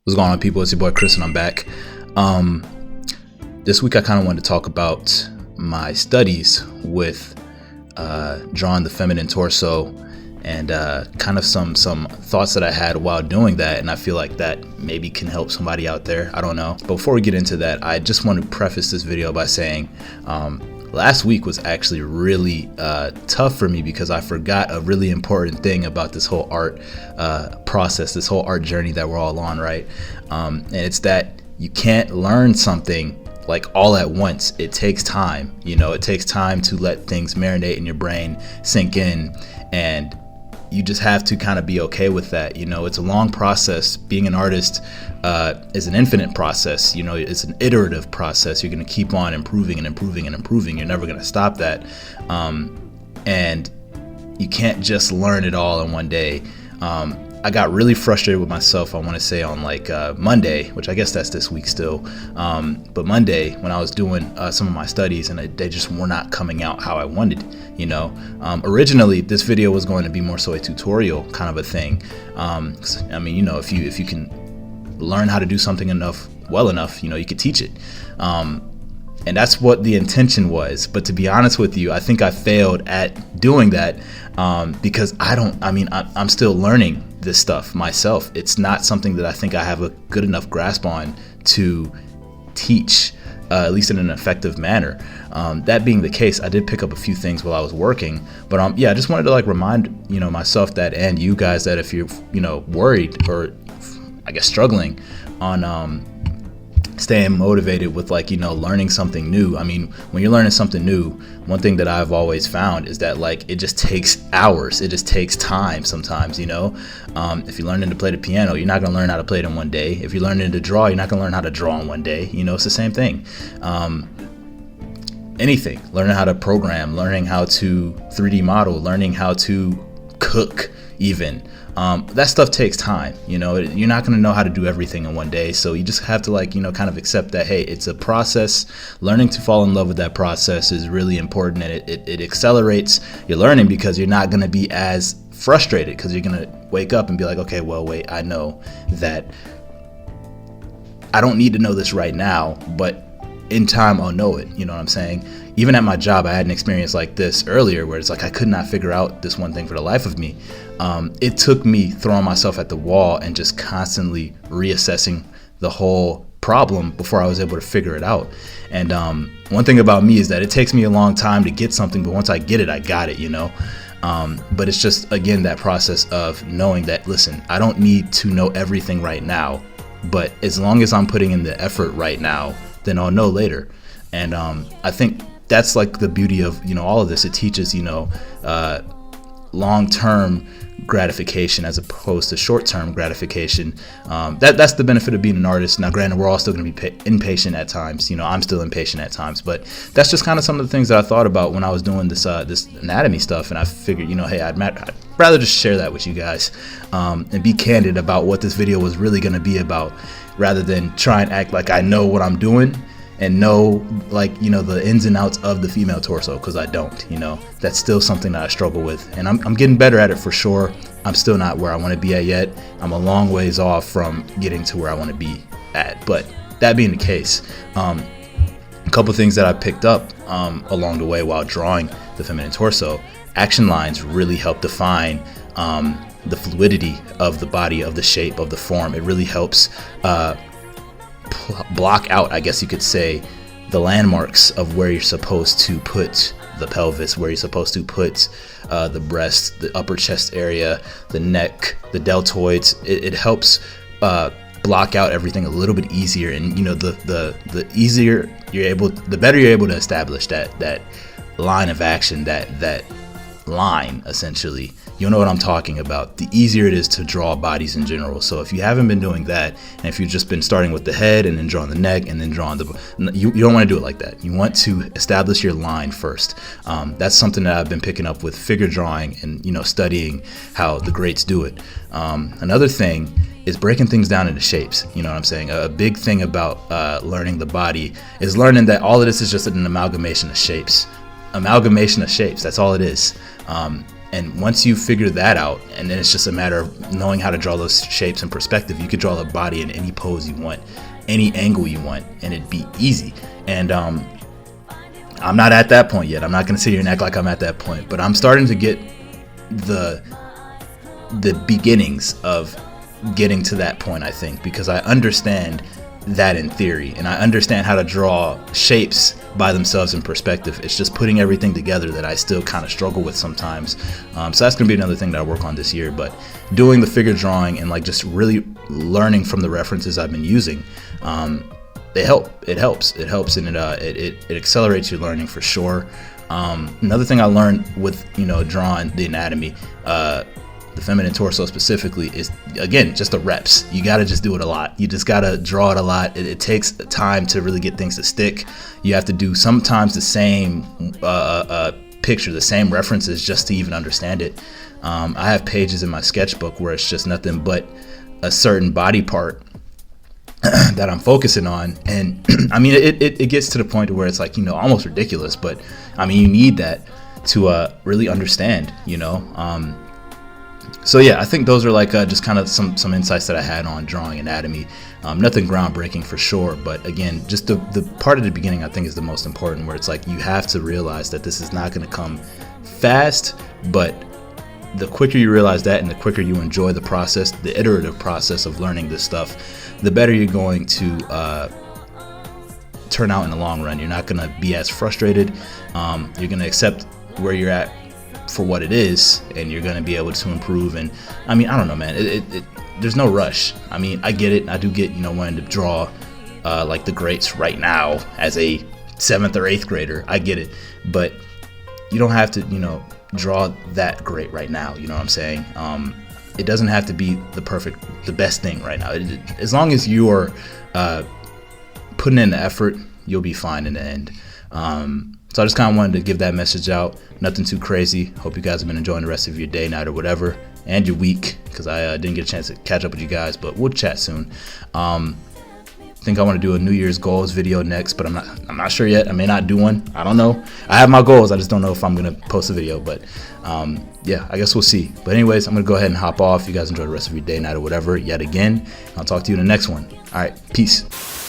What's going on, people? It's your boy Chris, and I'm back. This week I kind of wanted to talk about my studies with drawing the feminine torso and kind of some thoughts that I had while doing that, and I feel like that maybe can help somebody out there. I don't know. But before we get into that, I just want to preface this video by saying last week was actually really tough for me because I forgot a really important thing about this whole art process, this whole art journey that we're all on, right? And it's that you can't learn something like all at once. It takes time. It takes time to let things marinate in your brain, sink in, and you just have to kind of be okay with that. It's a long process. Being an artist is an infinite process. It's an iterative process. You're going to keep on improving and improving and improving. You're never going to stop that. And you can't just learn it all in one day. I got really frustrated with myself, I want to say, on Monday, which I guess that's this week still. But Monday, when I was doing some of my studies, and they just were not coming out how I wanted. Originally, this video was going to be more so a tutorial kind of a thing. If you can learn how to do something well enough, you could teach it. And that's what the intention was. But to be honest with you, I think I failed at doing that because I'm still learning this stuff myself. It's not something that I think I have a good enough grasp on to teach, at least in an effective manner. That being the case, I did pick up a few things while I was working. But I just wanted to remind myself that, and you guys, that if you're worried or I guess struggling on staying motivated with learning something new. When you're learning something new, one thing that I've always found is that it just takes hours. It just takes time sometimes. If you're learning to play the piano, you're not going to learn how to play it in one day. If you're learning to draw, you're not going to learn how to draw in one day. It's the same thing. Anything, learning how to program, learning how to 3D model, learning how to cook even. That stuff takes time. You're not going to know how to do everything in one day. So you just have to kind of accept that, hey, it's a process. Learning to fall in love with that process is really important, and it accelerates your learning because you're not going to be as frustrated because you're going to wake up and be like, okay, well, wait, I know that I don't need to know this right now, but in time I'll know it. You know what I'm saying? Even at my job, I had an experience like this earlier where it's I could not figure out this one thing for the life of me. It took me throwing myself at the wall and just constantly reassessing the whole problem before I was able to figure it out. And one thing about me is that it takes me a long time to get something, but once I get it, I got it, But it's just, again, that process of knowing that, listen, I don't need to know everything right now, but as long as I'm putting in the effort right now, then I'll know later. And I think that's the beauty of all of this. It teaches long-term gratification as opposed to short-term gratification. That's the benefit of being an artist. Now, granted, we're all still going to be impatient at times. I'm still impatient at times, but that's just kind of some of the things that I thought about when I was doing this anatomy stuff. And I figured, hey, I'd rather just share that with you guys and be candid about what this video was really going to be about, rather than try and act like I know what I'm doing and know the ins and outs of the female torso, because I don't. That's still something that I struggle with, and I'm getting better at it for sure. I'm still not where I want to be at yet. I'm a long ways off from getting to where I want to be at. But that being the case, a couple things that I picked up along the way while drawing the feminine torso: action lines really help define the fluidity of the body, of the shape, of the form. It really helps block out, I guess you could say, the landmarks of where you're supposed to put the pelvis, where you're supposed to put the breast, the upper chest area, the neck, the deltoids. It helps block out everything a little bit easier, and the easier you're able, the better you're able to establish that line of action, that line essentially. You'll know what I'm talking about. The easier it is to draw bodies in general. So if you haven't been doing that, and if you've just been starting with the head and then drawing the neck and then drawing you don't want to do it like that. You want to establish your line first. That's something that I've been picking up with figure drawing and studying how the greats do it. Another thing is breaking things down into shapes. You know what I'm saying? A big thing about learning the body is learning that all of this is just an amalgamation of shapes. That's all it is. And once you figure that out, and then it's just a matter of knowing how to draw those shapes in perspective. You could draw the body in any pose you want, any angle you want, and it'd be easy. And I'm not at that point yet. I'm not going to sit here and act like I'm at that point, but I'm starting to get the beginnings of getting to that point, I think, because I understand that in theory, and I understand how to draw shapes by themselves in perspective. It's just putting everything together that I still kind of struggle with sometimes. So that's going to be another thing that I work on this year. But doing the figure drawing and like just really learning from the references I've been using, it helps, and it accelerates your learning for sure. Another thing I learned with drawing the anatomy, the feminine torso specifically, is again just the reps. You got to just do it a lot. You just got to draw it a lot. It takes time to really get things to stick. You have to do sometimes the same picture, the same references, just to even understand it. I have pages in my sketchbook where it's just nothing but a certain body part that I'm focusing on, and I mean it gets to the point where it's like almost ridiculous, but I mean you need that to really understand. So yeah, I think those are like just kind of some insights that I had on drawing anatomy. Nothing groundbreaking for sure, but again, just the part at the beginning I think is the most important, where it's like you have to realize that this is not going to come fast, but the quicker you realize that and the quicker you enjoy the process, the iterative process of learning this stuff, the better you're going to turn out in the long run. You're not going to be as frustrated. You're going to accept where you're at for what it is, and you're going to be able to improve. And I mean, I don't know, man, there's no rush. I mean, I get it. I do get wanting to draw like the greats right now as a 7th or 8th grader. I get it, but you don't have to draw that great right now. You know what I'm saying? It doesn't have to be the best thing right now. As long as you're putting in the effort, you'll be fine in the end. So I just kind of wanted to give that message out. Nothing too crazy. Hope you guys have been enjoying the rest of your day, night, or whatever, and your week, because I didn't get a chance to catch up with you guys, but we'll chat soon. I think I want to do a New Year's goals video next, but I'm not sure yet. I may not do one. I don't know. I have my goals. I just don't know if I'm going to post a video, but yeah, I guess we'll see. But anyways, I'm going to go ahead and hop off. You guys enjoy the rest of your day, night, or whatever yet again. I'll talk to you in the next one. All right. Peace.